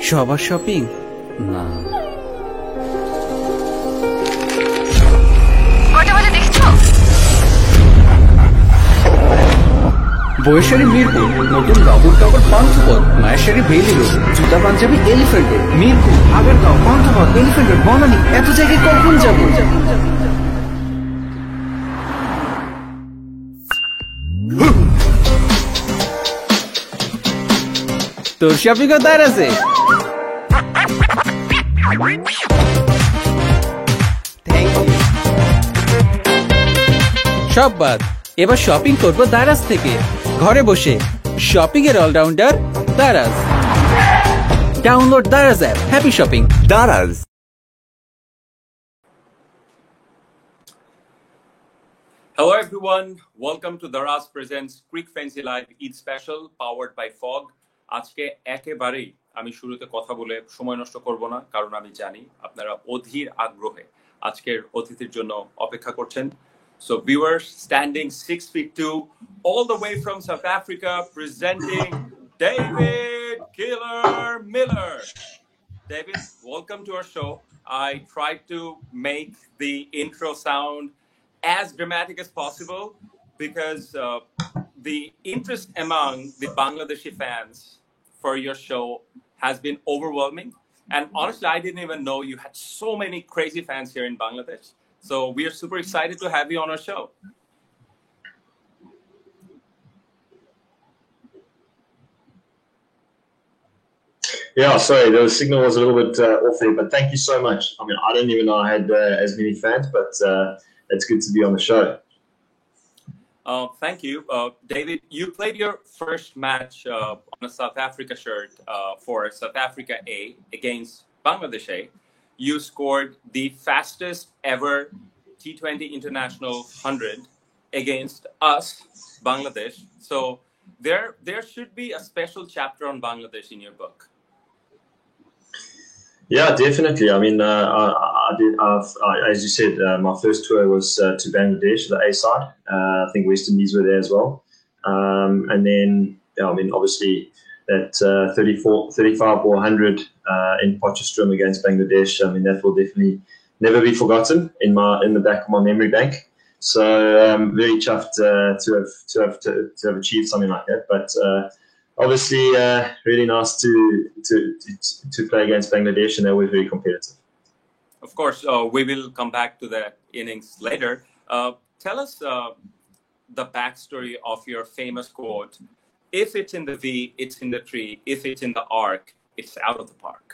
সবার শপিং না বৈশালী মিরপুর নতুন বাবুর টাওয়ার পান্থপথ মায়েশ্বরী ভেলি রোড জুতা panjabi elephant road Mirpur Agargaon Panthapath elephant road Banani এত জায়গায় কখন যাবো তোর শপিং ও তার আছে সব বাদ এবার শপিং করবো দারাজ থেকে ঘরে বসে শপিং এর allrounder Daraz download Daraz app happy shopping Daraz Hello everyone, welcome to Daraz presents Cricfrenzy Eid special powered by Fogg. আজকে একেবারেই আমি শুরুতে কথা বলে সময় নষ্ট করব না কারণ আমি জানি আপনারা অধীর আগ্রহে আজকের অতিথির জন্য অপেক্ষা করছেন So viewers standing 6'2" all the way from South Africa presenting David Killer Miller. David, welcome to our show. I tried to make the intro sound as dramatic as possible because the interest among the Bangladeshi fans for your show has been overwhelming. And honestly, I didn't even know you had so many crazy fans here in Bangladesh. So we are super excited to have you on our show. Yeah, sorry, the signal was a little bit off there, but thank you so much. I mean, I didn't even know I had as many fans, but it's good to be on the show. Thank you. David, you played your first match on a South Africa shirt for South Africa A against Bangladesh A. You scored the fastest ever T20 International 100 against us, Bangladesh. So there should be a special chapter on Bangladesh in your book. Yeah, definitely. I mean, I did. As you said, my first tour was to Bangladesh, the A side. I think West Indies were there as well. And then, I mean, obviously that 35 or 100 in Potchefstroom against Bangladesh. I mean, that will definitely never be forgotten in the back of my memory bank. So I'm very chuffed to have achieved something like that. But obviously, really nice to play against Bangladesh, and they were very competitive. Of course, we will come back to that innings later. Tell us the backstory of your famous quote: "If it's in the V, it's in the tree. If it's in the arc, it's out of the park."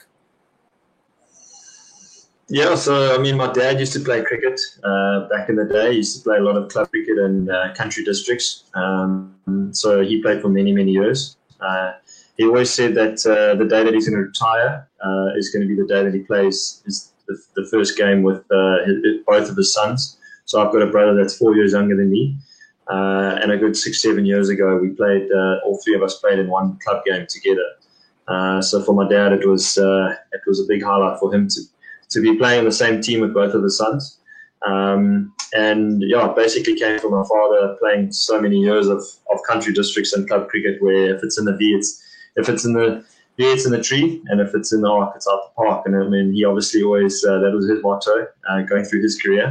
Yeah, so I mean, my dad used to play cricket back in the day. He used to play a lot of club cricket in country districts. So he played for many, many years. He always said that the day that he's going to retire is going to be the day that he plays the first game with both of his sons. So I've got a brother that's 4 years younger than me. And a good 6-7 years ago, we played, all three of us played in one club game together. So for my dad, it was a big highlight for him to be playing on the same team with both of his sons. And yeah, it basically came from my father playing so many years of country districts and club cricket, where if it's in the V, it's in the V, it's in the tree, and if it's in the arc, it's out the park. And I mean, he obviously always that was his motto going through his career.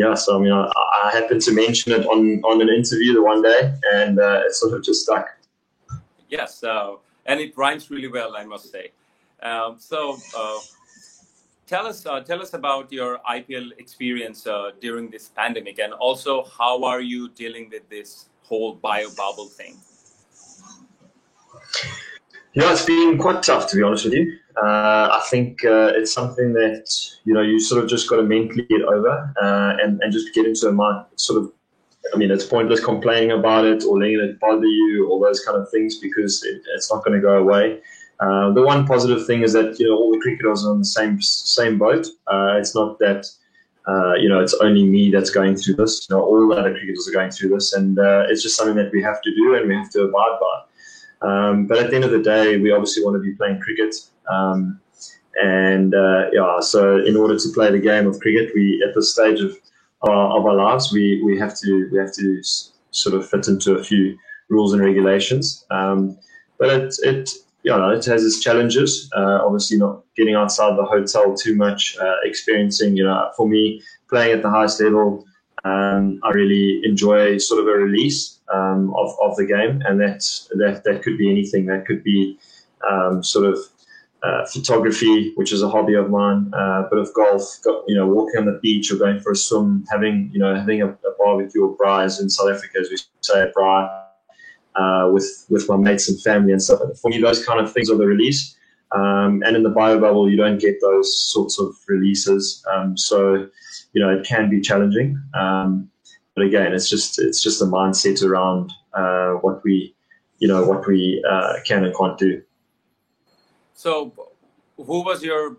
Yeah, so I mean, I happened to mention it on an interview the one day, and it sort of just stuck. Yes, and it rhymes really well, I must say. Tell us about your IPL experience during this pandemic, and also how are you dealing with this whole bio bubble thing? Yeah, it's been quite tough, to be honest with you. I think it's something that you sort of just got to mentally get over and just get into a mind. Sort of, I mean, it's pointless complaining about it or letting it bother you, all those kind of things, because it's not going to go away. The one positive thing is that all the cricketers are on the same boat. It's not that it's only me that's going through this. All the other cricketers are going through this, and it's just something that we have to do and we have to abide by. But at the end of the day, we obviously want to be playing cricket, so in order to play the game of cricket, we at this stage of our lives, we have to sort of fit into a few rules and regulations. but it it has its challenges. Obviously, not getting outside the hotel too much, experiencing. For me, playing at the highest level, I really enjoy sort of a release of the game, and that could be anything. That could be sort of photography, which is a hobby of mine, a bit of golf, walking on the beach or going for a swim, having a barbecue or braais in South Africa, as we say, a braai, with my mates and family and stuff. For me, those kind of things are the release. And in the bio bubble, you don't get those sorts of releases. So, it can be challenging. But again, it's just a mindset around what we can and can't do. So, who was your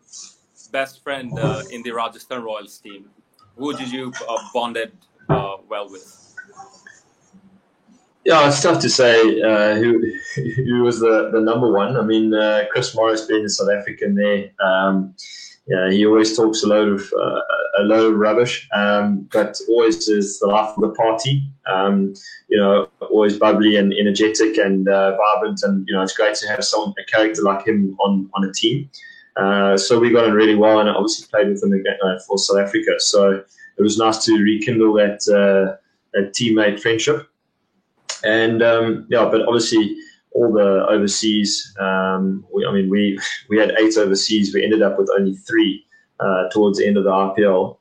best friend in the Rajasthan Royals team? Who did you bonded well with? Yeah, it's tough to say who was the number one. I mean, Chris Morris being a South African there, he always talks a load of rubbish, but always is the life of the party. Always bubbly and energetic and vibrant, and it's great to have a character like him on a team. So we got on really well, and I obviously played with him for South Africa. So it was nice to rekindle that teammate friendship. And but obviously all the overseas. We had 8 overseas. We ended up with only 3 towards the end of the IPL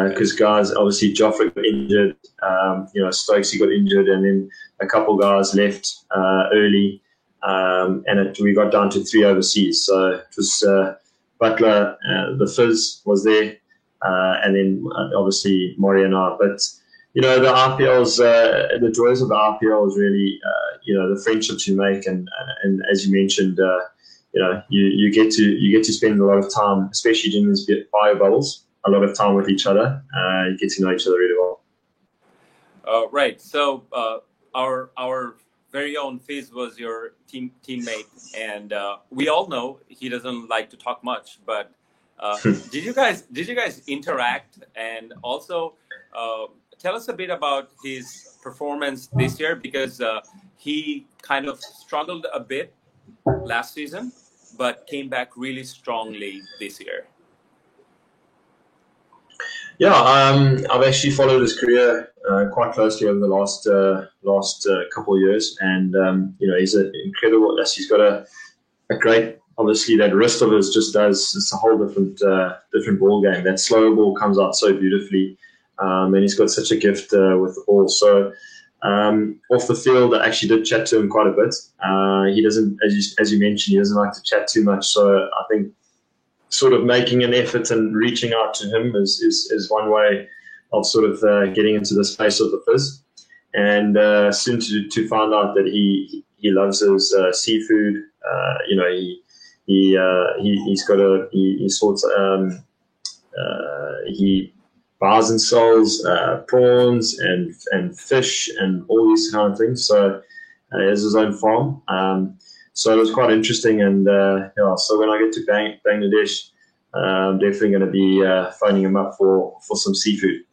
because guys, obviously Joffrey got injured. Stokesy got injured, and then a couple guys left early, and we got down to 3 overseas. So it was Butler, the Fizz was there, and then obviously Maury and I. But the IPLs, the joys of the IPL is really, the friendships you make, and as you mentioned, you get to spend a lot of time, especially during these bio bubbles, a lot of time with each other. You get to know each other really well. Right. So our very own Fizz was your teammate, and we all know he doesn't like to talk much. But did you guys interact? And also, tell us a bit about his performance this year, because he kind of struggled a bit last season, but came back really strongly this year. Yeah, I've actually followed his career quite closely over the last couple of years, and he's an incredible. He's got a great. Obviously, that wrist of his it's a whole different ball game. That slow ball comes out so beautifully. And he's got such a gift with the ball. So off the field, I actually did chat to him quite a bit. He doesn't, as you mentioned, he doesn't like to chat too much. So I think sort of making an effort and reaching out to him is one way of sort of getting into the space of the Fizz. And soon to find out that he loves his seafood. He buys and sells prawns and fish and all these kind of things. So he has his own farm. So it was quite interesting. And so when I get to Bangladesh, I'm definitely going to be phoning him up for some seafood.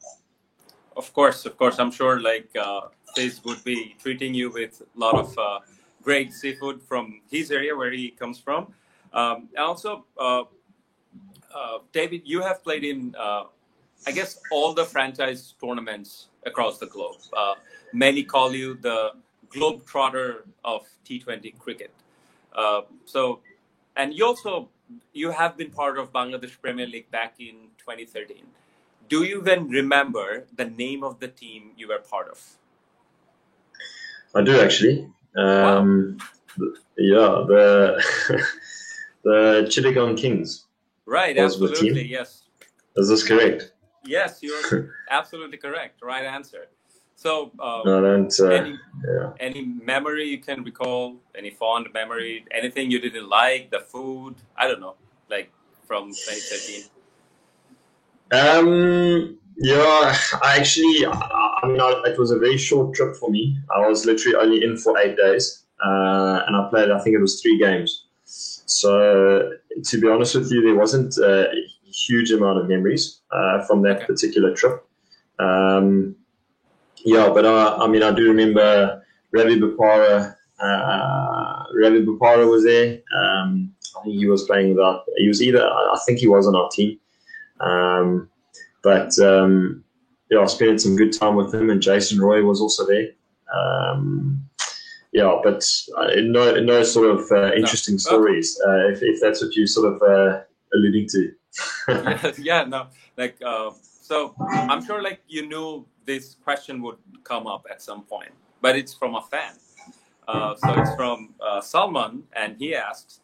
Of course. I'm sure Fizz would be treating you with a lot of great seafood from his area where he comes from. And also, David, you have played in I guess all the franchise tournaments across the globe. Many call you the globetrotter of T20 cricket. And you have been part of Bangladesh Premier League back in 2013. Do you even remember the name of the team you were part of? I do, actually. Wow. Yeah, the Chittagong Kings. Right, absolutely, yes. Is this correct? Yes, you're absolutely correct. Right answer. So, any memory you can recall, any fond memory, anything you didn't like, the food, I don't know, from 2013? It was a very short trip for me. I was literally only in for 8 days, and I played, I think it was 3 games. So, to be honest with you, there wasn't a huge amount of memories from that particular trip. But I do remember Ravi Bopara Ravi Bupara was there. I think he was playing without. He was either. I think he was on our team. But I spent some good time with him, and Jason Roy was also there. But no sort of interesting stories. If that's what you sort of alluding to. So I'm sure you knew this question would come up at some point, but it's from a fan. So it's from Salman, and he asks,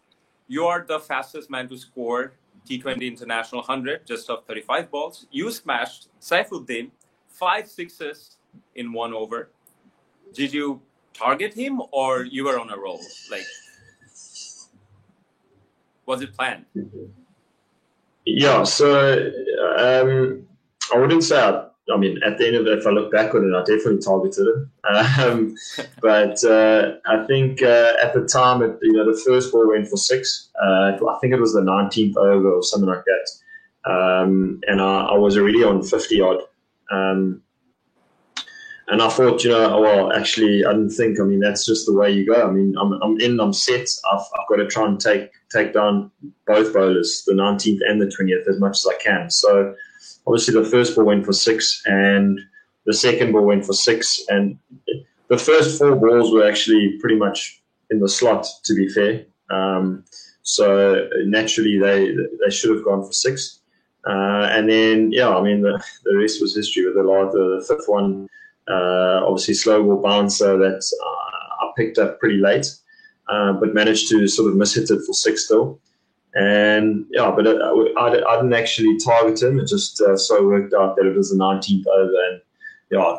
"You are the fastest man to score T20 International 100 just off 35 balls. You smashed Saifuddin 5 sixes in 1 over. Did you target him, or you were on a roll? Was it planned?" Yeah, so I wouldn't say. At the end of it, if I look back on it, I definitely targeted him. But I think at the time, the first ball went for 6. I think it was the 19th over or something like that. And I was already on 50 odd. And I thought, actually, I didn't think. That's just the way you go. I'm set. I've got to try and take down both bowlers, the 19th and the 20th, as much as I can. So obviously the first ball went for 6, and the second ball went for 6, and the first 4 balls were actually pretty much in the slot, to be fair. So naturally they should have gone for 6. And then, the rest was history with the 5th one. Obviously slow ball bouncer that I picked up pretty late, but managed to sort of miss-hit it for 6 still. And but I didn't actually target him. It just so worked out that it was the 19th over, and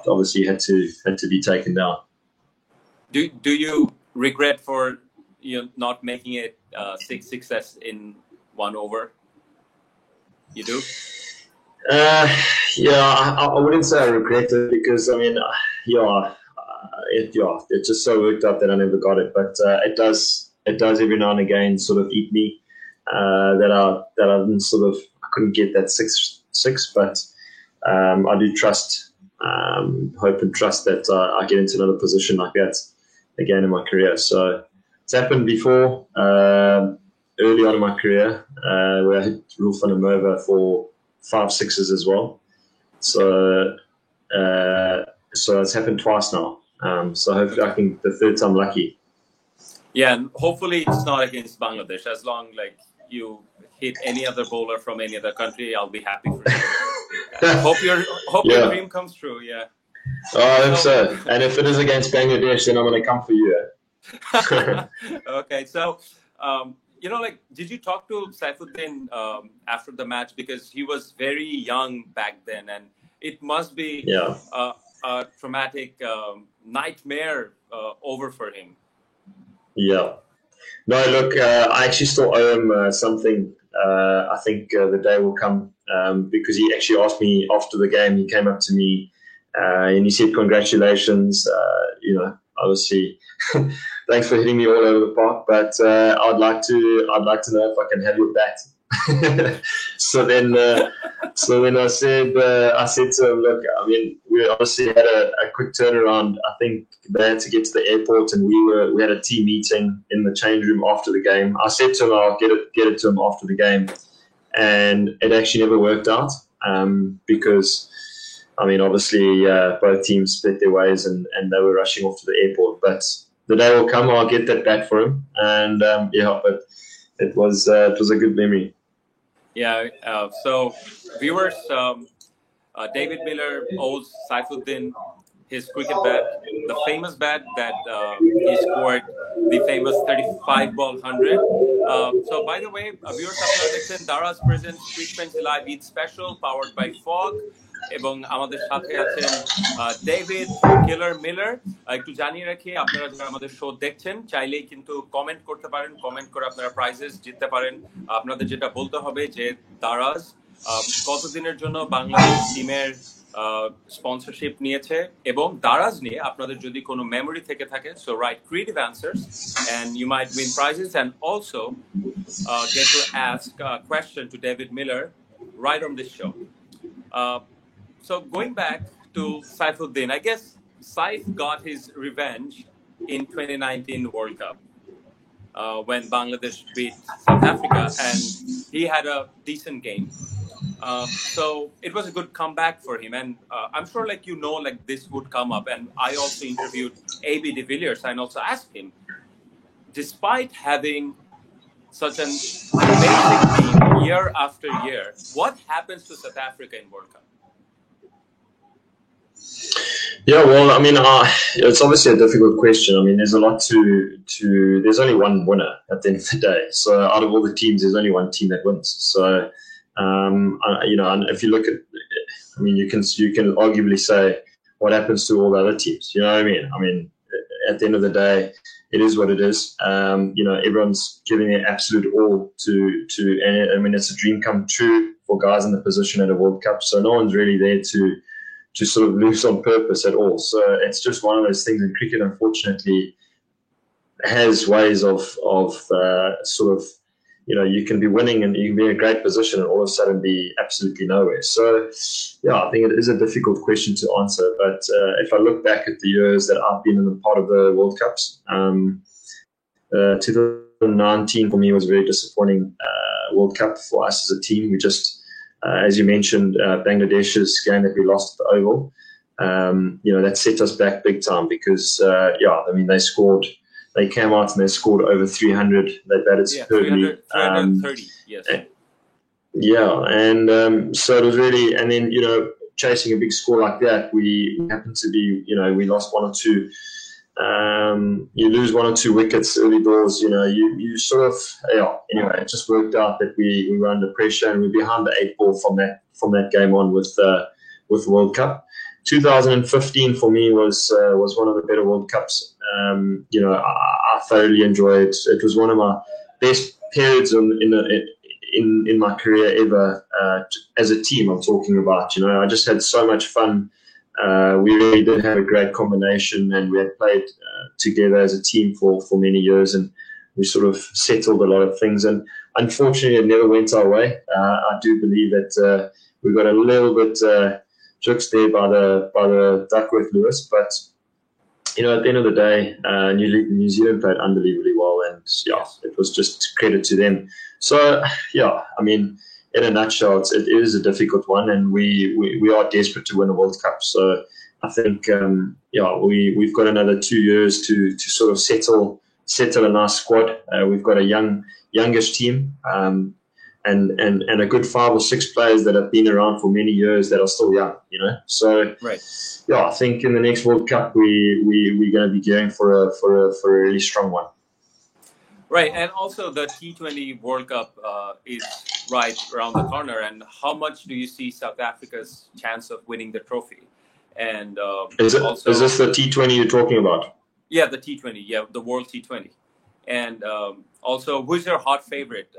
obviously had to be taken down. Do you regret for not making it 6 success in 1 over? You do? I wouldn't say I regret it, because it just so worked out that I never got it. But it does every now and again sort of eat me. That I didn't I couldn't get that 6, but I do hope and trust that I get into another position like that again in my career. So it's happened before, early on in my career, where I hit Rulf van der Merwe for 5 sixes as well. So it's happened twice now. So hopefully I can the 3rd time lucky. Yeah, and hopefully it's not against Bangladesh. As long you hit any other bowler from any other country, I'll be happy for you. Hope your dream comes true. Yeah. Oh, I hope so. And if it is against Bangladesh, then I'm going to come for you. Okay, so did you talk to Saifuddin after the match, because he was very young back then, and it must be a traumatic nightmare over for him. Yeah. No, look, I actually still owe him something. I think the day will come, because he actually asked me after the game. He came up to me and he said, "Congratulations, obviously, thanks for hitting me all over the park, but I'd like to know if I can have your bat." So then I said to him, "Look, we obviously had a quick turnaround. I think they had to get to the airport, and we had a team meeting in the change room after the game. I said to him, I'll get it to him after the game, and it actually never worked out, because obviously both teams split their ways, and they were rushing off to the airport. But the day will come, I'll get that back for him, and but it was a good memory." Yeah. So viewers, David Miller owes Saifuddin his cricket bat, the famous bat that he scored the famous 35-ball 100. So by the way, viewers, আপনারা দেখছেন Daraz presents Cricfrenzy Eid special powered by Fogg, এবং আমাদের সাথে আছেন David কিলার Miller. একটু জানিয়ে রাখি, আপনারা যারা আমাদের শো দেখছেন চাইলেই কিন্তু কমেন্ট করতে পারেন, কমেন্ট করে আপনারা প্রাইজেস জিততে পারেন। আপনাদের যেটা বলতে হবে যে দারাজ কতদিনের জন্য বাংলাদেশ টিমের স্পন্সরশিপ নিয়েছে, এবং দারাজ নিয়ে আপনাদের যদি কোনো মেমোরি থেকে থাকে, so write creative answers and you might win prizes and also get to ask a question to David Miller right on this show. So going back to Saifuddin, I guess Saif got his revenge in 2019 World Cup when Bangladesh beat South Africa, and he had a decent game. So it was a good comeback for him, and I'm sure, like like this would come up. And I also interviewed AB de Villiers and also asked him, despite having such an amazing team year after year, what happens to South Africa in World Cup? Yeah, well, I mean, it's obviously a difficult question. I mean, there's a lot there's only one winner at the end of the day. So out of all the teams, there's only one team that wins. So, if you look at, I mean, you can arguably say what happens to all the other teams. You know what I mean? I mean, at the end of the day, it is what it is. Everyone's giving their absolute all and I mean, it's a dream come true for guys in the position at a World Cup. So no one's really there to sort of lose on purpose at all. So it's just one of those things. And cricket, unfortunately, has ways of sort of, you can be winning and you can be in a great position and all of a sudden be absolutely nowhere. So, yeah, I think it is a difficult question to answer. But if I look back at the years that I've been in a part of the World Cups, 2019 for me was a very disappointing World Cup for us as a team. We just, as you mentioned, Bangladesh's game that we lost at the Oval, that set us back big time because, I mean, they came out and they scored over 300. They batted superbly. 330, yes. Yeah, and so it was really, and then, chasing a big score like that, we happened to be, we lost one or two. You lose one or two wickets early doors, you sort of, anyway, it just worked out that we were under pressure and we were behind the 8 ball from that game on with World Cup. 2015 for me was one of the better World Cups. I thoroughly enjoyed it. It was one of my best periods in my career ever, as a team I'm talking about. I just had so much fun. We really did have a great combination, and we had played together as a team for many years, and we sort of settled a lot of things. And unfortunately, it never went our way. I do believe that we got a little bit jukes there by the Duckworth-Lewis, but at the end of the day, New Zealand played unbelievably well, and it was just credit to them. So I mean, in a nutshell, it is a difficult one, and we are desperate to win a World Cup. So I think we've got another 2 years to sort of settle a nice squad. We've got a youngish team, and a good 5 or 6 players that have been around for many years that are still young. So right. I think in the next World Cup we're going to be gearing for a really strong one. Right, and also the T20 World Cup is right around the corner. And how much do you see South Africa's chance of winning the trophy? And is this the T20 you're talking about? Yeah, the T20. Yeah, the World T20. And also, who's your hot favorite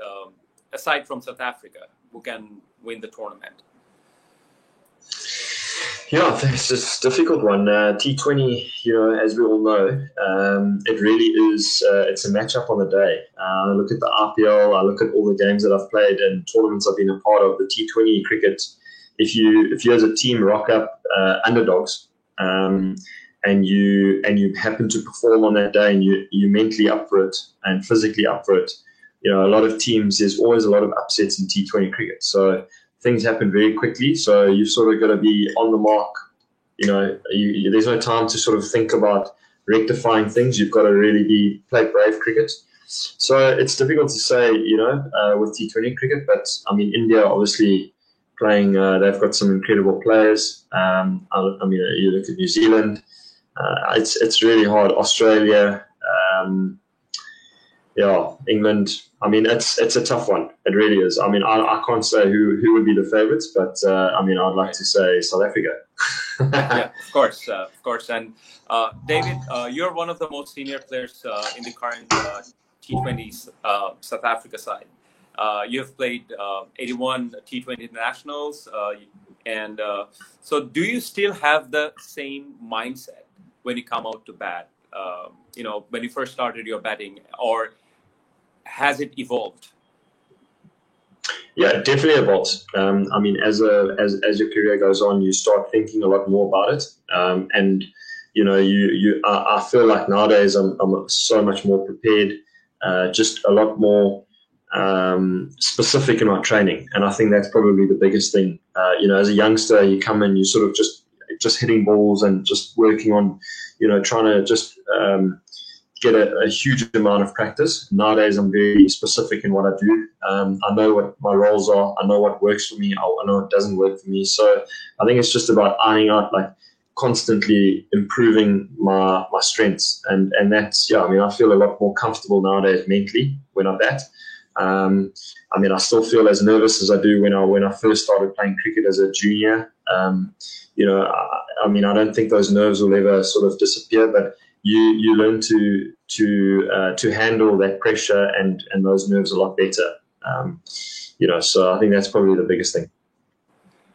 aside from South Africa who can win the tournament? Yeah, it's a difficult one. T20, as we all know, it really is. It's a match-up on the day. I look at the IPL. I look at all the games that I've played and tournaments I've been a part of. The T20 cricket. If you as a team rock up underdogs, and you happen to perform on that day, and you mentally up for it and physically up for it, a lot of teams. There's always a lot of upsets in T20 cricket. So things happen very quickly, so you've sort of got to be on the mark. There's no time to sort of think about rectifying things. You've got to really play brave cricket. So it's difficult to say, with T20 cricket. But I mean, India obviously playing. They've got some incredible players. I mean, you look at New Zealand. It's really hard. Australia. England. I mean, it's a tough one. It really is. I mean, I can't say who would be the favourites, but I mean, I'd like to say South Africa. Yeah, of course. And David, you're one of the most senior players in the current T20 South Africa side. You've played 81 T20 internationals, and so do you still have the same mindset when you come out to bat? When you first started your batting, or has it evolved? Yeah, it definitely evolves. I mean, as your career goes on, you start thinking a lot more about it. And I feel like nowadays I'm so much more prepared, just a lot more specific in my training, and I think that's probably the biggest thing. As a youngster, you come in, you sort of just hitting balls and just working on, trying to just get a huge amount of practice. Nowadays, I'm very specific in what I do. I know what my roles are. I know what works for me. I know what doesn't work for me. So I think it's just about ironing out, like, constantly improving my strengths. And that's, I feel a lot more comfortable nowadays mentally when I'm that. I still feel as nervous as I do when I first started playing cricket as a junior. I don't think those nerves will ever sort of disappear, but you learn to handle that pressure and those nerves a lot better. So I think that's probably the biggest thing.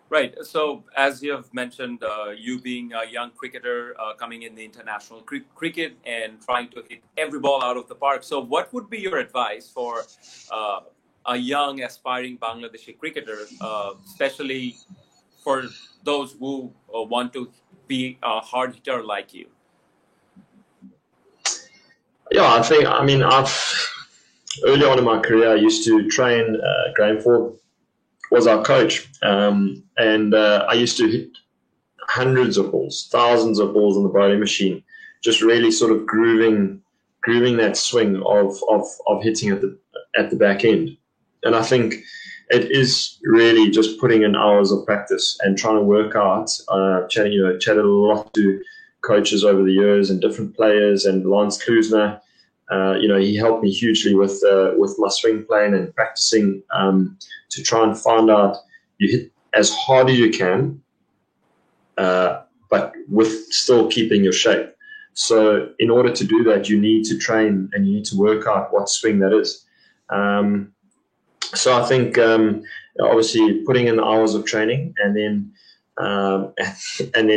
Right. So as you have mentioned, you being a young cricketer coming in the international cricket and trying to hit every ball out of the park. So what would be your advice for a young aspiring Bangladeshi cricketer, especially for those who want to be a hard hitter like you? Yeah, I've early on in my career, I used to train. Graham Fogg was our coach, and I used to hit hundreds of balls, thousands of balls on the bowling machine, just really sort of grooving that swing of hitting at the back end. And I think it is really just putting in hours of practice and trying to work out. Chatted a lot to coaches over the years and different players, and Lance Klusner, he helped me hugely with my swing playing and practicing to try and find out you hit as hard as you can, but with still keeping your shape. So in order to do that, you need to train and you need to work out what swing that is. So I think obviously putting in the hours of training and then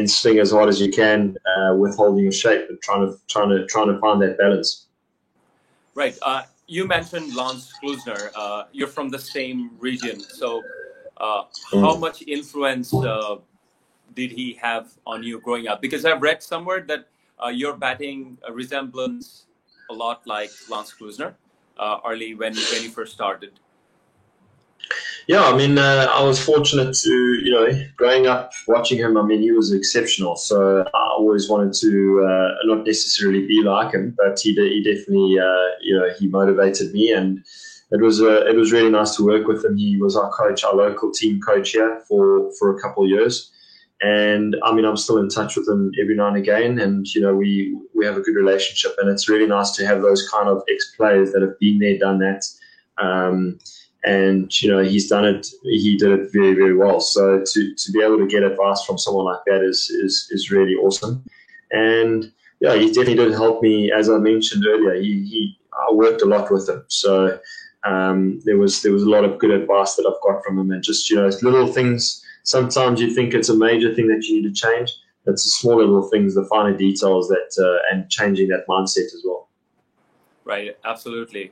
swing as hard as you can with holding your shape and trying to find that balance. Right. You mentioned Lance Klusner. You're from the same region. So how much influence did he have on you growing up? Because I've read somewhere that your batting resembles a lot like Lance Klusner early when you first started. Yeah, I was fortunate to, growing up watching him. He was exceptional. So I always wanted to not necessarily be like him, but he definitely, he motivated me, and it was really nice to work with him. He was our coach, our local team coach here for a couple of years, and I'm still in touch with him every now and again, and we have a good relationship, and it's really nice to have those kind of ex-players that have been there, done that. And he's done it. He did it very, very well. So to be able to get advice from someone like that is really awesome. And yeah, he definitely did help me, as I mentioned earlier. I worked a lot with him, so there was a lot of good advice that I've got from him, and just little things. Sometimes you think it's a major thing that you need to change. It's the small little things, the finer details that and changing that mindset as well. Right, absolutely.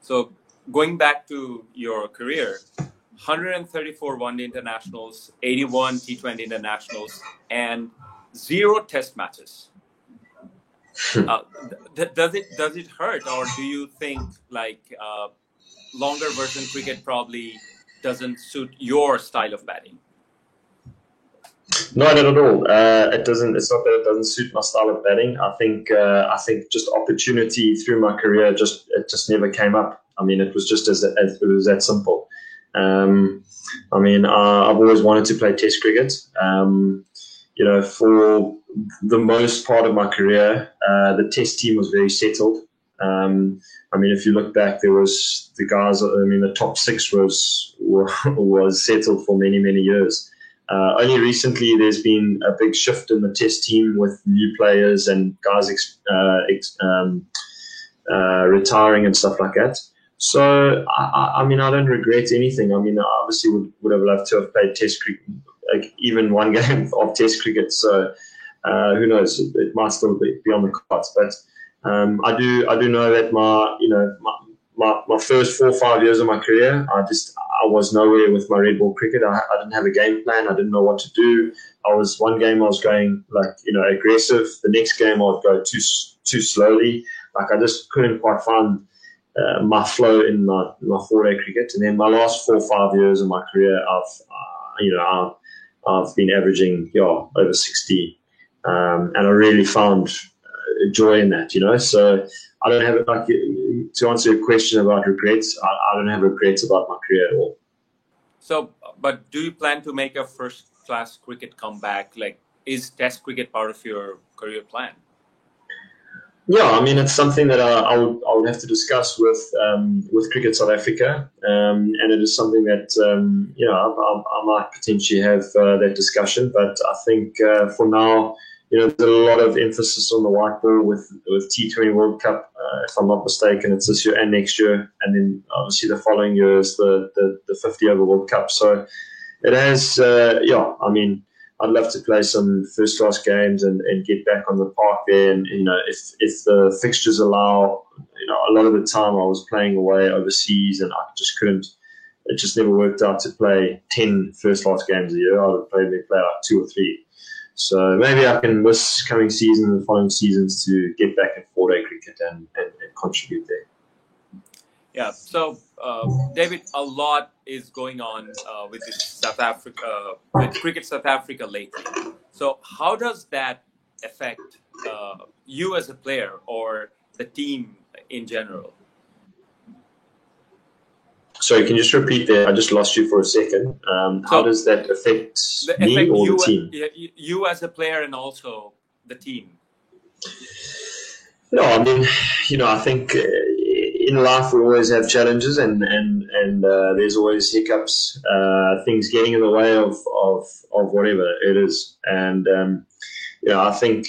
So going back to your career, 134 one-day internationals, 81 T20 internationals, and 0 test matches. Does it hurt, or do you think longer version cricket probably doesn't suit your style of batting? No, not at all. It doesn't. It's not that it doesn't suit my style of batting. I think just opportunity through my career it just never came up. It was just as it was that simple. I've always wanted to play Test cricket. For the most part of my career, the Test team was very settled. If you look back, there was the guys. The top 6 was settled for many, many years. Only recently, there's been a big shift in the Test team with new players and guys retiring and stuff like that. So, I don't regret anything. I obviously would have loved to have played Test cricket, even one game of Test cricket. So, who knows? It might still be on the cards. But I do know that my first 4 or 5 years of my career, I was nowhere with my red ball cricket. I didn't have a game plan. I didn't know what to do. One game I was going aggressive. The next game I would go too slowly. Like I just couldn't quite find my flow in my 4-day cricket. And then my last 4 or 5 years of my career, I've been averaging over 60, and I really found joy in that. So I don't have to answer your question about regrets. I don't have regrets about my career at all. So, but do you plan to make a first-class cricket comeback? Like, is Test cricket part of your career plan? Yeah, I mean, it's something that I would have to discuss with Cricket South Africa, and it is something that I might potentially have that discussion. But I think for now, there's a lot of emphasis on the white ball with T20 World Cup. If I'm not mistaken, it's this year and next year, and then obviously the following year is the 50 over World Cup. So it has, I mean, I'd love to play some first-class games and get back on the park there. And, if the fixtures allow, a lot of the time I was playing away overseas and I just couldn't, it just never worked out to play 10 first-class games a year. I would play like 2 or 3. So maybe I can miss coming season and the following seasons to get back in 4-day cricket and contribute there. Yeah. So, David, a lot is going on with with Cricket South Africa lately. So, how does that affect you as a player or the team in general? Sorry, can you just repeat there? I just lost you for a second. How does that affect me or the team? You as a player and also the team. No, I mean, I think in life we always have challenges and there's always hiccups, things getting in the way of whatever it is. And, I think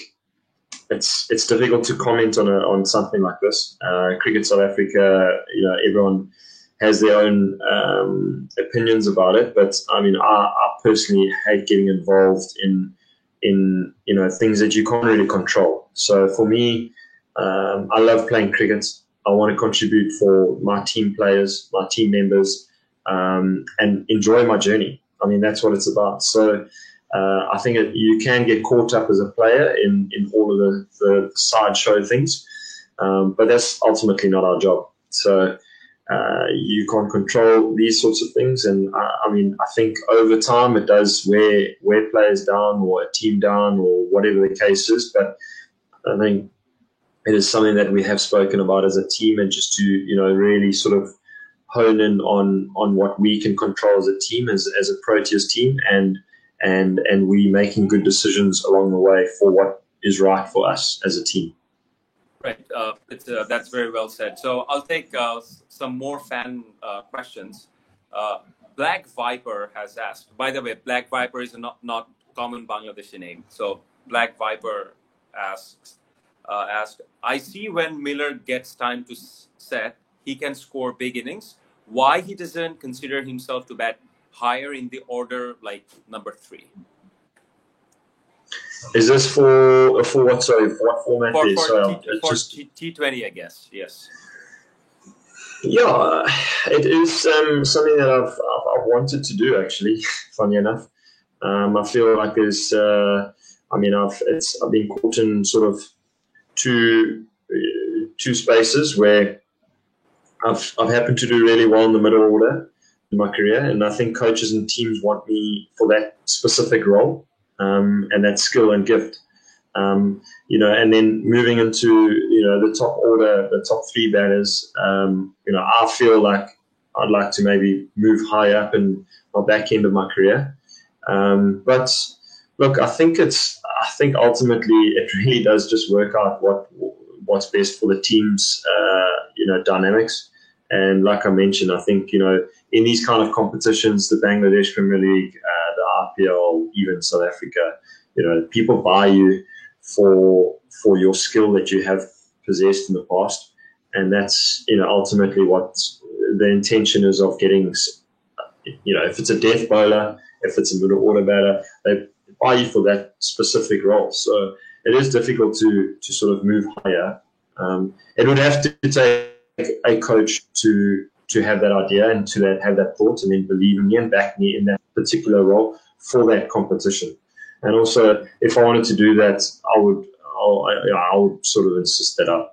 it's difficult to comment on something like this. Cricket South Africa, everyone has their own opinions about it, but I mean, I personally hate getting involved in things that you can't really control. So for me, I love playing cricket. I want to contribute for my team players, my team members, and enjoy my journey. I mean, that's what it's about. So I think you can get caught up as a player in all of the sideshow things, but that's ultimately not our job. So you can't control these sorts of things. And I mean, I think over time it does wear players down or a team down or whatever the case is. But I think it is something that we have spoken about as a team, and just to, really sort of hone in on what we can control as a team, as a Proteas team, and we making good decisions along the way for what is right for us as a team. Right. That's very well said. So I'll take some more fan questions. Black Viper has asked, by the way, Black Viper is not common Bangladeshi name. So Black Viper asked, I see when Miller gets time to set, he can score big innings. Why he doesn't consider himself to bat higher in the order, like number 3? Is this for what? Sorry, for what format? For T20, I guess. Yes. Yeah, it is something that I've wanted to do, actually. Funny enough, I feel like there's. I've been caught in sort of two spaces where I've happened to do really well in the middle order in my career, and I think coaches and teams want me for that specific role. And that skill and gift, and then moving into, the top order, the top 3 batters, I feel like I'd like to maybe move high up in my back end of my career. But look, I think ultimately it really does just work out what's best for the team's, dynamics. And like I mentioned, I think, in these kind of competitions, the Bangladesh Premier League, the IPL, even South Africa, people buy you for your skill that you have possessed in the past. And that's, ultimately what the intention is of getting, if it's a death bowler, if it's a middle order batter, they buy you for that specific role. So it is difficult to sort of move higher. It would have to take a coach to to have that idea and to have that thought, and then believe in me and back me in that particular role for that competition. And also, if I wanted to do that, I would sort of insist that I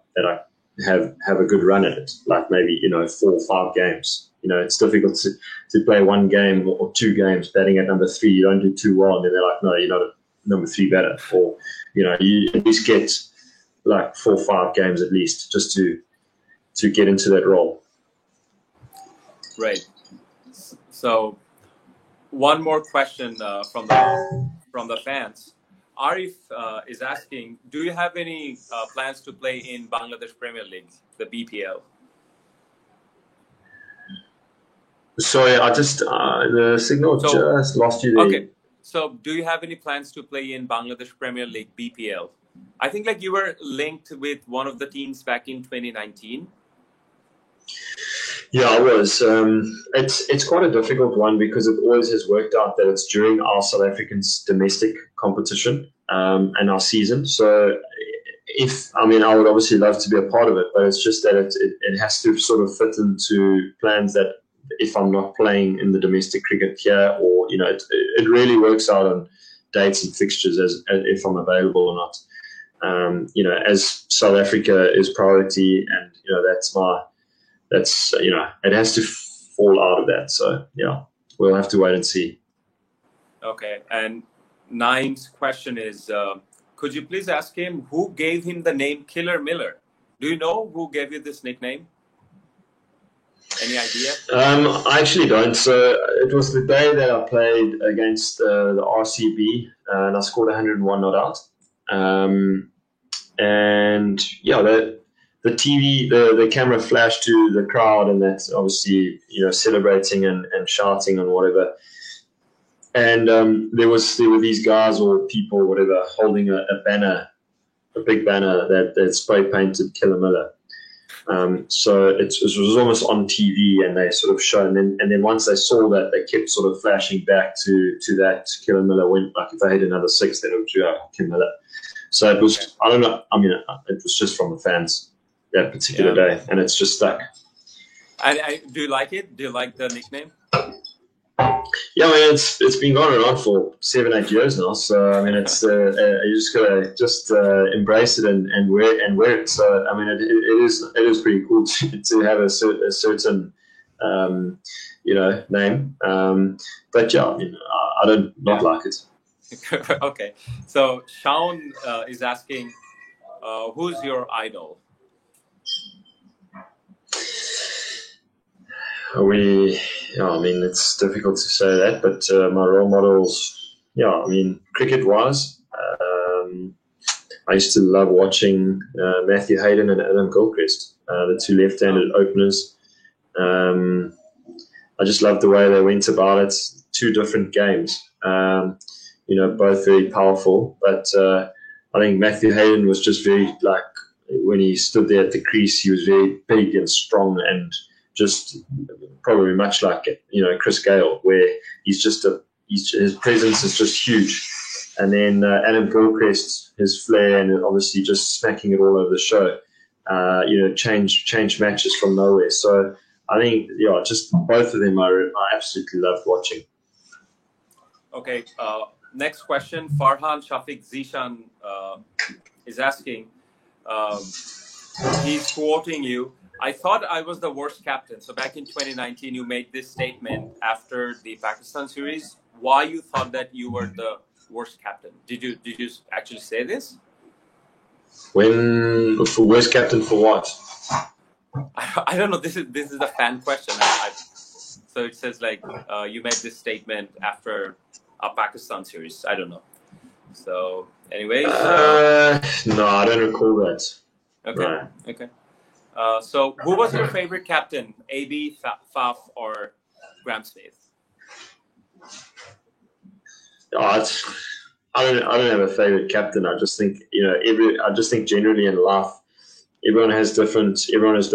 have a good run at it, like maybe 4 or 5 games. It's difficult to play 1 game or 2 games batting at number 3. You don't do too well, and then they're like, no, you're not a number 3 batter. Or you at least get like 4 or 5 games at least just to get into that role. Right. So one more question from the fans. Arif is asking, do you have any plans to play in Bangladesh Premier League, the BPL? Sorry, I just the signal just lost you there. Okay. So do you have any plans to play in Bangladesh Premier League, BPL? I think like you were linked with one of the teams back in 2019. Yeah, I was. It's quite a difficult one because it always has worked out that it's during our South Africans' domestic competition and our season. So I would obviously love to be a part of it, but it's just that it has to sort of fit into plans that if I'm not playing in the domestic cricket here, or it really works out on dates and fixtures as if I'm available or not. As South Africa is priority, and that's it has to fall out of that. So yeah, we'll have to wait and see. Okay, and Nine's question is, could you please ask him who gave him the name Killer Miller? Do you know who gave you this nickname? Any idea? I actually don't. So it was the day that I played against the RCB, and I scored 101 not out. And yeah, the TV, the camera flashed to the crowd, and that's obviously celebrating and shouting and whatever. And there were these guys or people, whatever, holding a banner, a big banner that spray painted Killer Miller. So it was almost on TV, and they sort of showed, and then once they saw that, they kept sort of flashing back to that Killer Miller. When, like, if they hit another 6, then it would be Killer Miller. So it was, I don't know, it was just from the fans that particular day, and it's just stuck. Do you like it? Do you like the nickname? Yeah, it's been going around for 7-8 years now. So it's you just gotta embrace it and wear it. So it is pretty cool to have a certain name. But yeah, I don't not like it. Okay, so Shaun is asking, who's your idol? It's difficult to say that, but my role models, cricket-wise, I used to love watching Matthew Hayden and Adam Gilchrist, the 2 left-handed openers. I just loved the way they went about it. 2 different games, both very powerful, but I think Matthew Hayden was just very, like, when he stood there at the crease, he was very big and strong, and just probably much like Chris Gale, where his presence is just huge. And then Adam Gilchrist, his flair, and obviously just smacking it all over the show, change matches from nowhere. So I think, just both of them I absolutely loved watching. Okay, next question. Farhan Shafiq Zishan is asking, he's quoting you, I thought I was the worst captain. So back in 2019, you made this statement after the Pakistan series. Why you thought that you were the worst captain? Did you actually say this? For worst captain for what? I don't know. This is a fan question. So it says like you made this statement after a Pakistan series. I don't know. So anyways. No, I don't recall that. Okay. No. Okay. So who was your favorite captain? AB, Faf, or Graham Smith? I don't have a favorite captain. I just think I just think generally in life, everyone is different, and everyone has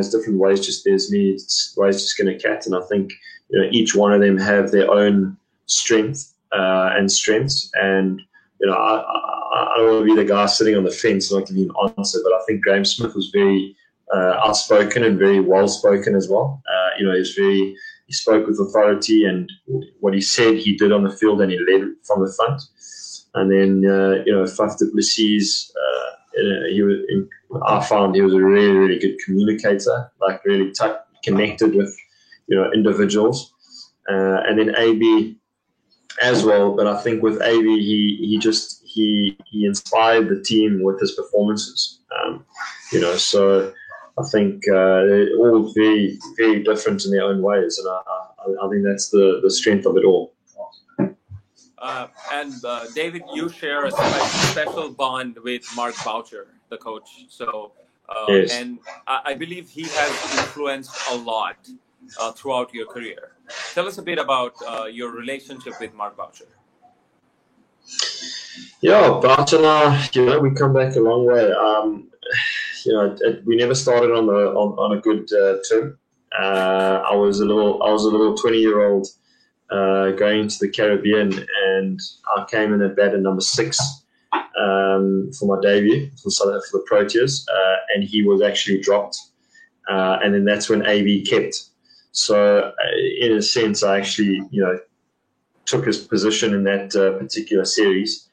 different ways. Just there's ways to skin a cat, and I think each one of them have their own strengths, and I don't want to be the guy sitting on the fence not giving an answer, but I think Graham Smith was very outspoken and very well spoken as well. He spoke with authority, and what he said he did on the field, and he led from the front. And then Faf du Plessis, I found he was a really, really good communicator, like really connected with individuals, and then AB as well. But I think with AB, he inspired the team with his performances. So I think they're all very, very different in their own ways, and I think that's the strength of it all. David, you share a special bond with Mark Boucher, the coach. So, yes. And I believe he has influenced a lot throughout your career. Tell us a bit about your relationship with Mark Boucher. Yeah, Boucher and I, we come back a long way. We never started on a good term. I was a little 20-year-old going to the Caribbean, and I came in at batting number 6 for my debut for the Proteas, and he was actually dropped, and then that's when AB kept. So in a sense, I actually took his position in that particular series.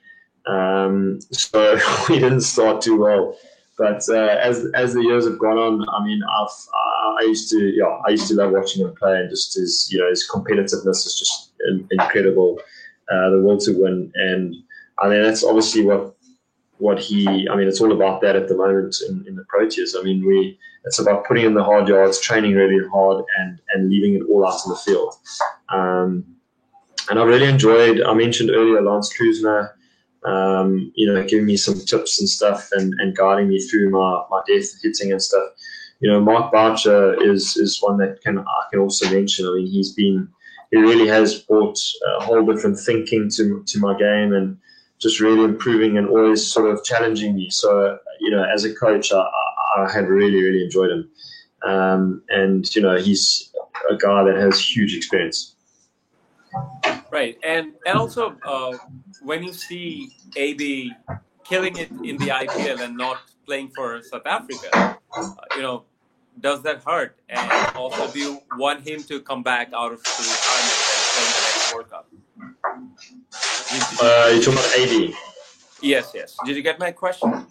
So we didn't start too well. But as the years have gone on, I mean, I used to love watching him play, and just his competitiveness is just incredible. The will to win, and I mean that's obviously what he. I mean, it's all about that at the moment in the Proteas. I mean, it's about putting in the hard yards, training really hard, and leaving it all out in the field. And I really enjoyed. I mentioned earlier Lance Klusner. Giving me some tips and stuff, and guiding me through my death hitting and stuff. Mark Boucher is one that I can also mention. I mean, he really has brought a whole different thinking to my game, and just really improving and always sort of challenging me. So, as a coach, I have really, really enjoyed him. And he's a guy that has huge experience. Right, and also when you see AB killing it in the IPL and not playing for South Africa, does that hurt? And also, do you want him to come back out of the retirement and play the next World Cup? You're talking about AB? Yes. Did you get my question?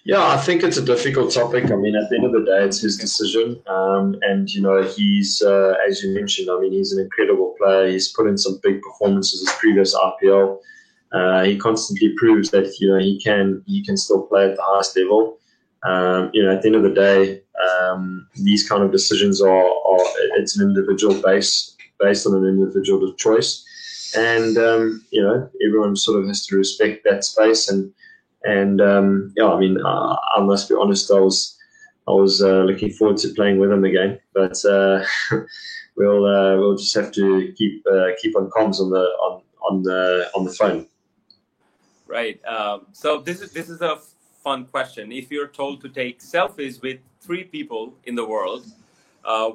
Yeah, I think it's a difficult topic. I mean, at the end of the day, it's his decision. And he's, as you mentioned, I mean, he's an incredible player. He's put in some big performances his previous IPL. He constantly proves that, he can still play at the highest level. At the end of the day, these kind of decisions it's an individual based on an individual choice. And, everyone sort of has to respect that space. And I mean, I must be honest. I was looking forward to playing with him again, but we'll just have to keep on comms on the phone. Right. So this is a fun question. If you're told to take selfies with 3 people in the world,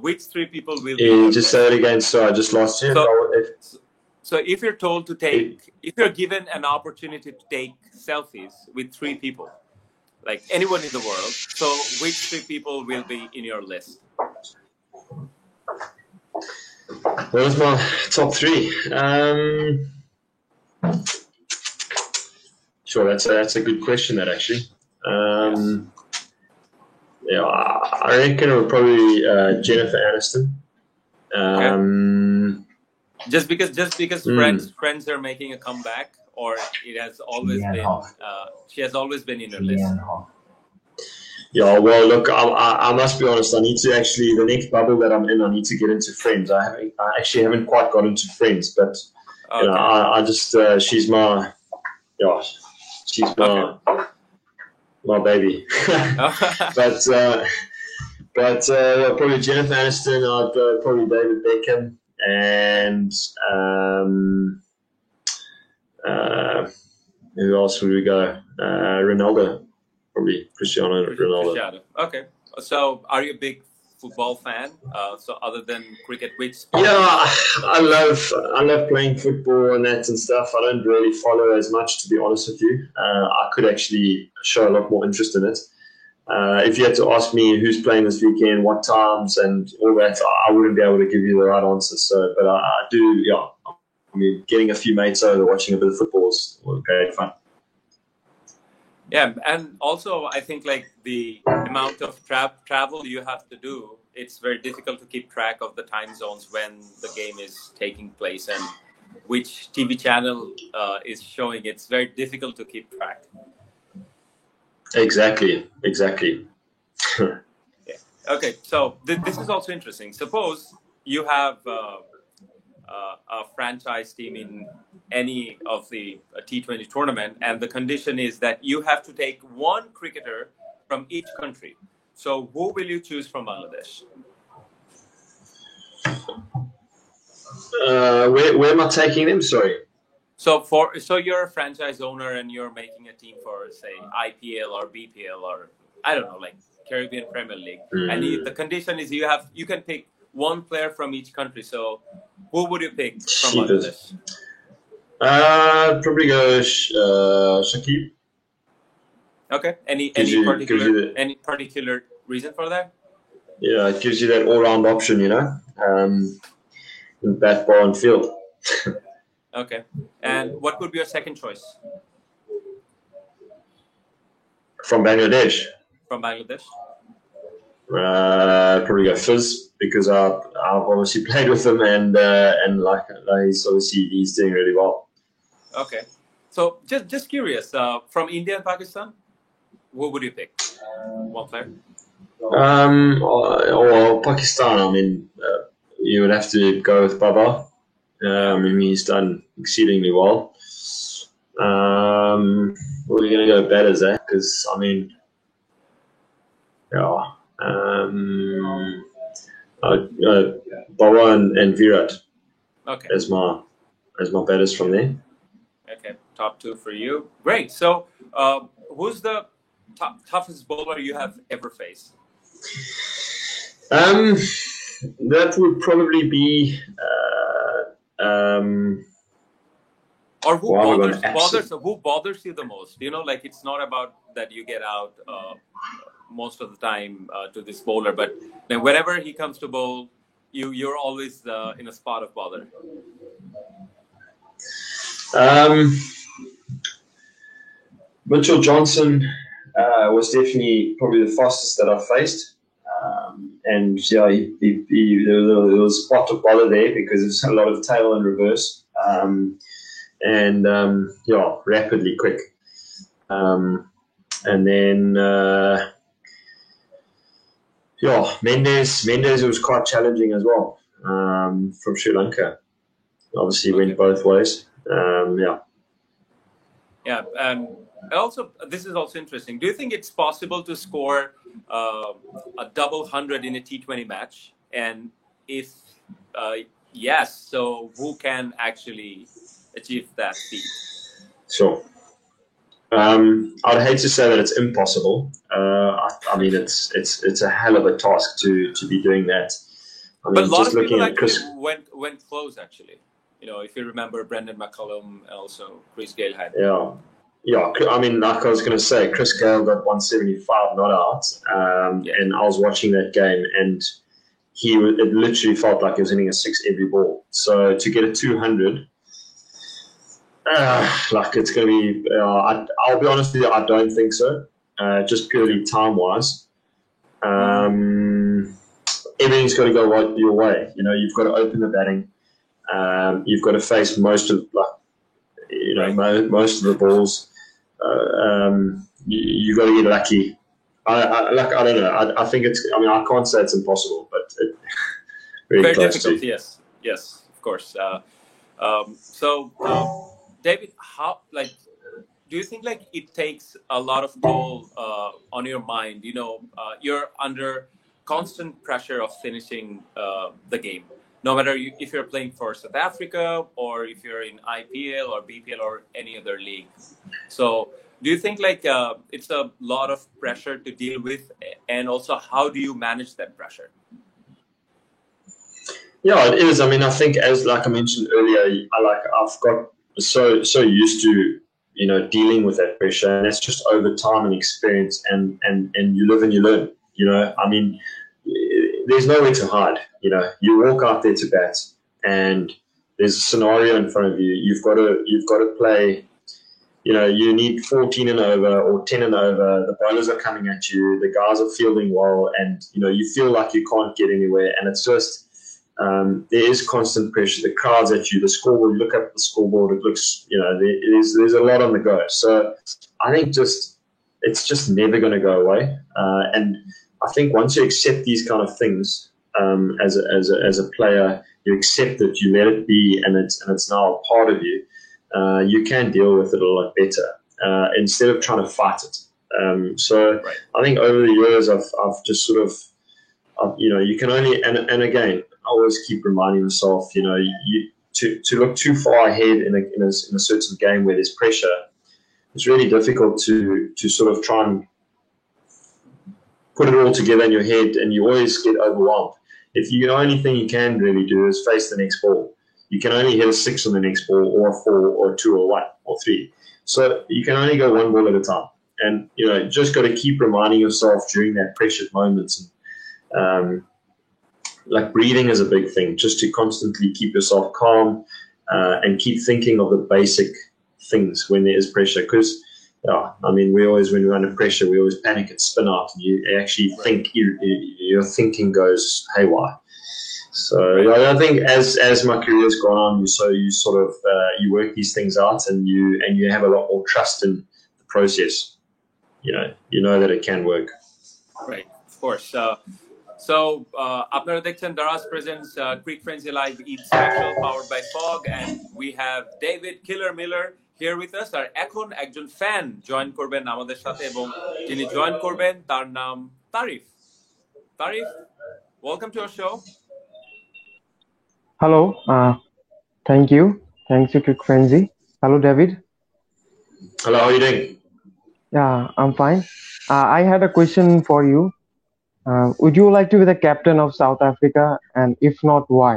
which 3 people will be? Just say it again. Sorry, I just lost you. So if you're told to if you're given an opportunity to take selfies with 3 people, like anyone in the world, so which 3 people will be in your list? Where's my top 3? Sure, that's a good question. That actually, yeah, I reckon it would probably be Jennifer Aniston. Okay. Just because friends are making a comeback, or it has always been she has always been in your list. Yeah, well, look, I must be honest. I need to actually, the next bubble that I'm in, I need to get into Friends. I actually haven't quite got into Friends, but okay. I just she's my baby. but probably Jennifer Aniston. I'd go probably David Beckham. And who else would we go? Ronaldo, probably Cristiano Ronaldo. Okay. So, are you a big football fan? So, other than cricket, which? Yeah, I love playing football and that and stuff. I don't really follow as much, to be honest with you. I could actually show a lot more interest in it. if you had to ask me who's playing this weekend, what times, and all that, I wouldn't be able to give you the right answer. So, but I do, yeah. I mean, getting a few mates over, watching a bit of football is great fun. Yeah, and also I think like the amount of travel you have to do, it's very difficult to keep track of the time zones when the game is taking place and which TV channel is showing. It's very difficult to keep track. Exactly. Yeah. Okay, so this is also interesting. Suppose you have a franchise team in any of the T20 tournament, and the condition is that you have to take one cricketer from each country. So who will you choose from Bangladesh? Where am I taking them? Sorry. So you're a franchise owner and you're making a team for, say, IPL or BPL or I don't know, like Caribbean Premier League, and the condition is you can pick one player from each country. So who would you pick from Bangladesh? Probably go Shakib. Okay. Any particular reason for that? Yeah, it gives you that all-round option, in bat, ball, and field. Okay. And what would be your second choice? From Bangladesh. Probably go Fizz because I've obviously played with him and he's doing really well. Okay. So just curious, from India and Pakistan, who would you pick? One player? Or Pakistan, I mean, you would have to go with Baba. I mean, he's done exceedingly well. We're going to go batters, because, I mean, yeah. Baba and Virat. Okay. As my batters from there. Okay, top two for you. Great. So, who's the toughest bowler you have ever faced? That would probably be. Or who bothers you the most? Like it's not about that you get out most of the time to this bowler, but then whenever he comes to bowl, you're always in a spot of bother. Mitchell Johnson was definitely probably the fastest that I've faced. And yeah, there was a spot of bother there because there's a lot of tail and reverse. Rapidly quick. And then, Mendes was quite challenging as well, from Sri Lanka. Obviously went both ways. Yeah, and also, this is also interesting. Do you think it's possible to score a double 100 in a T20 match? And if yes, so who can actually achieve that feat? Sure. I'd hate to say that it's impossible. I mean, it's a hell of a task to be doing that. I mean, but a lot just of people at Chris went close, actually. If you remember Brendan McCullum, also Chris Gale had. Yeah. I mean, like I was going to say, Chris Gale got 175 not out, and I was watching that game, and it literally felt like he was hitting a 6 every ball. So to get a 200. It's going to be. I'll be honest with you. I don't think so. Just purely time-wise, everything's got to go right your way. You've got to open the batting. You've got to face most of most of the balls. You've got to get lucky. I don't know. I think it's. I mean, I can't say it's impossible, but very difficult. Yes, of course. David, do you think it takes a lot of toll on your mind? You're under constant pressure of finishing the game, no matter if you're playing for South Africa or if you're in IPL or BPL or any other league. So, do you think it's a lot of pressure to deal with, and also how do you manage that pressure? Yeah, it is. I mean, I think as I mentioned earlier, I've got so used to dealing with that pressure. And that's just over time and experience, and you live and you learn. I mean, there's nowhere to hide. You walk out there to bat, and there's a scenario in front of you. You've got to play. You need 14 and over or 10 and over. The bowlers are coming at you. The guys are fielding well, and you feel like you can't get anywhere. And it's just there is constant pressure. The crowd's at you. The scoreboard. You look up at the scoreboard. It looks, there's a lot on the go. So I think it's just never going to go away. And I think once you accept these kind of things as a player, you accept it. You let it be, and it's now a part of you. You can deal with it a lot better instead of trying to fight it. So right. I think over the years, I've just sort of, you can only, and again, I always keep reminding myself, to look too far ahead in a certain game where there's pressure, it's really difficult to sort of try and put it all together in your head, and you always get overwhelmed. If the only thing you can really do is face the next ball. You can only hit a 6 on the next ball, or a 4, or a 2, or 1, or 3. So you can only go one ball at a time. And, just got to keep reminding yourself during that pressured moments. And, like breathing is a big thing, just to constantly keep yourself calm and keep thinking of the basic things when there is pressure. Because, when we're under pressure, we always panic and spin out. And you actually think your thinking goes haywire. So I think as my career's gone on, you sort of you work these things out, and you have a lot more trust in the process. You know that it can work. Right, of course. So আপনারা দেখছেন Daraz presents Cricfrenzy Eid special powered by Fogg, and we have David Killer Miller here with us. আর এখন একজন fan join করবেন আমাদের সাথে, এবং যিনি join করবেন তার নাম তারিফ. Tarif, welcome to our show. Hello, thank you. Thanks to Cricfrenzy. Hello, David. Hello, how are you doing? Yeah, I'm fine. I had a question for you. Would you like to be the captain of South Africa, and if not, why?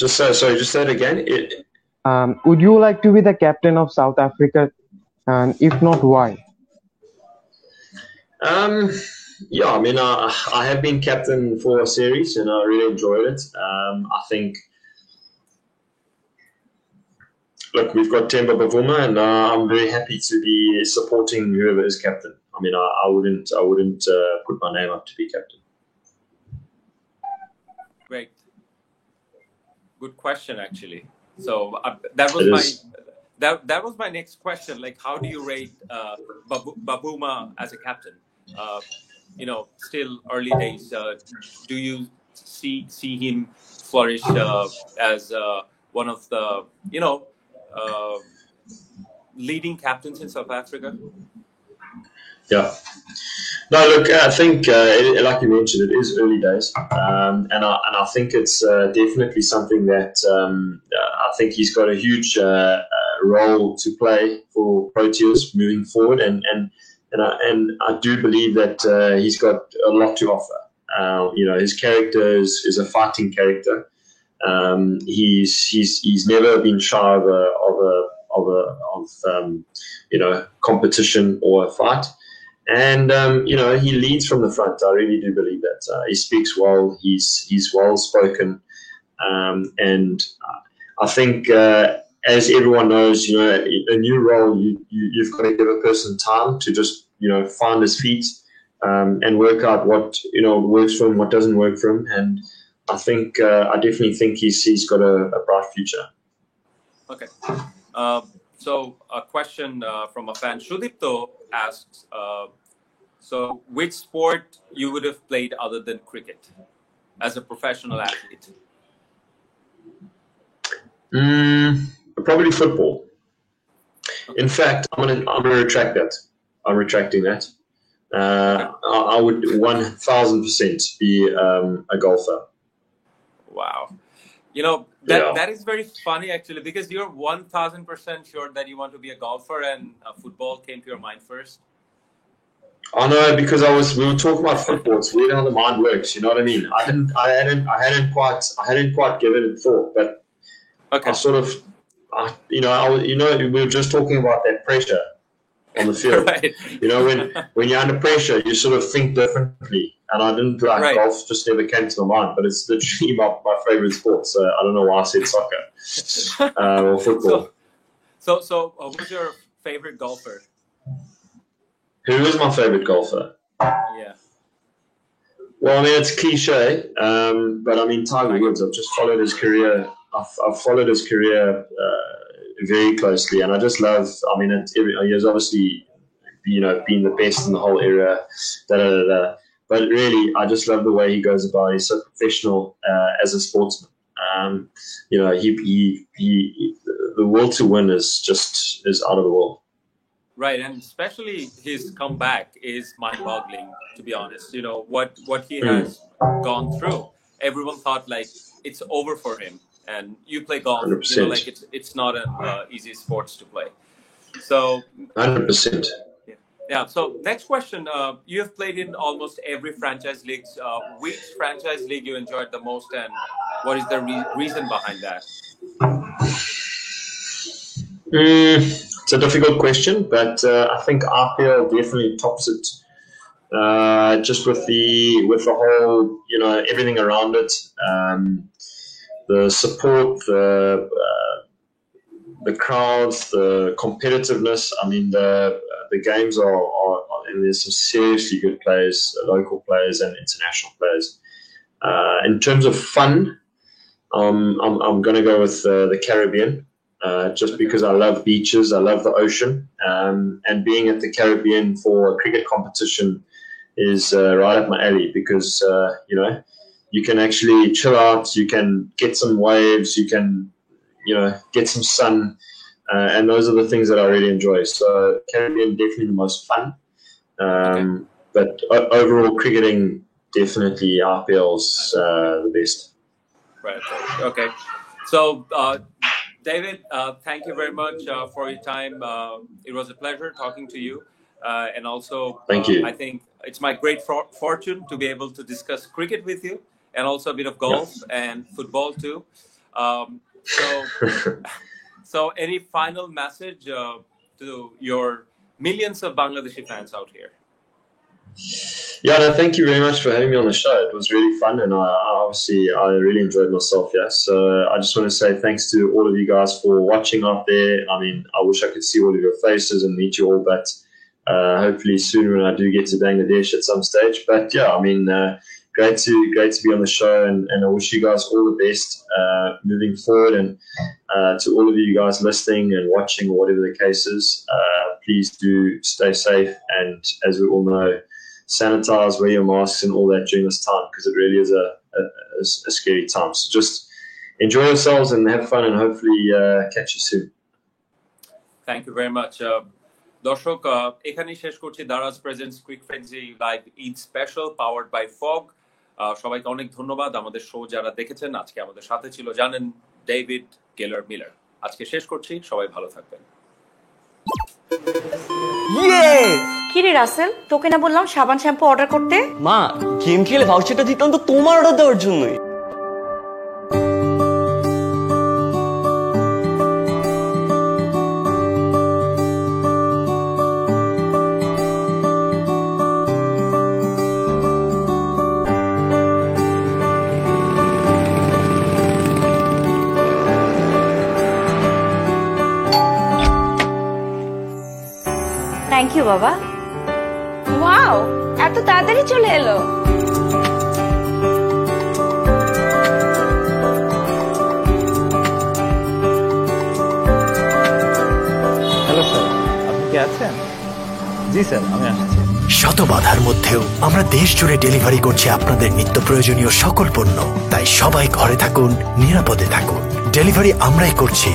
Just say it again. Would you like to be the captain of South Africa, and if not, why? Yeah, I have been captain for a series, and I really enjoyed it. I think, look, we've got Temba Bavuma, and I'm very happy to be supporting whoever is captain. I wouldn't put my name up to be captain. Great, good question, actually. So that was my next question. Like, how do you rate Bavuma as a captain? Still early days. Do you see him flourish as one of the leading captains in South Africa? Yeah. No, look, I think, like you mentioned, it is early days, and I think it's definitely something that I think he's got a huge role to play for Proteas moving forward, and I do believe that he's got a lot to offer. His character is a fighting character. He's never been shy of competition or a fight. And, he leads from the front. I really do believe that. He speaks well. He's well-spoken. And I think, as everyone knows, a new role, you've got to give a person time to just, find his feet and work out what, works for him, what doesn't work for him. And I think, I definitely think he's got a bright future. Okay. So a question from a fan. Shudipto asks, so which sport you would have played other than cricket as a professional athlete? Probably football. Okay. In fact, I'm gonna retract that. I'm retracting that. I would 1,000% be a golfer. Wow. That is very funny, actually, because you're 1,000% sure that you want to be a golfer, and football came to your mind first. I know, because we were talking about football. It's weird how the mind works. You know what I mean? I hadn't quite given it thought, but okay. we were just talking about that pressure on the field. Right. When you're under pressure, you sort of think differently. And I didn't like golf; just never came to my mind. But it's literally my favorite sport. So I don't know why I said soccer or football. So who's your favorite golfer? Who is my favorite golfer? Yeah. Well, I mean, it's cliche, but I mean, Tiger Woods. I've just followed his career. I've followed his career very closely, and I just love. I mean, he's obviously, been the best in the whole era. But really, I just love the way he goes about it. He's so professional as a sportsman. The will to win is out of the world. Right, and especially his comeback is mind-boggling, to be honest. What he has gone through. Everyone thought like it's over for him, and you play golf. 100%. It's not an easy sports to play. So 100%. Yeah. So next question. You have played in almost every franchise league. Which franchise league you enjoyed the most, and what is the reason behind that? It's a difficult question, but I think IPL definitely tops it. Just with the whole, everything around it, the support, the crowds, the competitiveness. I mean, the games are and there's some seriously good players, local players and international players. In terms of fun, I'm going to go with the Caribbean. Just because I love beaches, I love the ocean, and being at the Caribbean for a cricket competition is right up my alley because, you can actually chill out, you can get some waves, you can, get some sun, and those are the things that I really enjoy. So Caribbean, definitely the most fun. But overall cricketing, definitely IPL's the best. Right. Okay. So, David, thank you very much for your time. It was a pleasure talking to you. And also, thank you. I think it's my great fortune to be able to discuss cricket with you and also a bit of golf and football too. So any final message to your millions of Bangladeshi fans out here? Yeah, no, thank you very much for having me on the show. It was really fun, and I really enjoyed myself. Yeah, so I just want to say thanks to all of you guys for watching out there. I mean, I wish I could see all of your faces and meet you all, but hopefully soon when I do get to Bangladesh at some stage. But yeah, I mean, great to be on the show, and I wish you guys all the best moving forward. And to all of you guys listening and watching, or whatever the case is, please do stay safe. And as we all know, sanitize, wear your masks and all that during this time, because it really is a scary time. So just enjoy yourselves and have fun, and hopefully catch you soon. Thank you very much. দর্শক, এখানেই শেষ করছি Daraz presents Cricfrenzy live Eid special powered by Fogg. সবাইকে অনেক ধন্যবাদ। আমাদের show যারা দেখেছেন, আজকে আমাদের সাথে ছিল জানেন ডেভিড কেলার মিলার। আজকে শেষ করছি, সবাই ভালো থাকবেন। কি রে রাসেল, তোকে না বললাম সাবান শ্যাম্পু অর্ডার করতে? মা, গেম খেলে ভাউচারটা দিতাম তো তোমার অর্ডার দেওয়ার জন্যই। থ্যাংক ইউ বাবা। ওয়াও, এত তাড়াতাড়ি চলে এলো। হ্যালো স্যার, আপনি কি আছেন? জি স্যার, আমি আসছি। শত বাধার মধ্যেও আমরা দেশ জুড়ে ডেলিভারি করছি আপনাদের নিত্য প্রয়োজনীয় সকল পণ্য। তাই সবাই ঘরে থাকুন, নিরাপদে থাকুন। ডেলিভারি আমরাই করছি।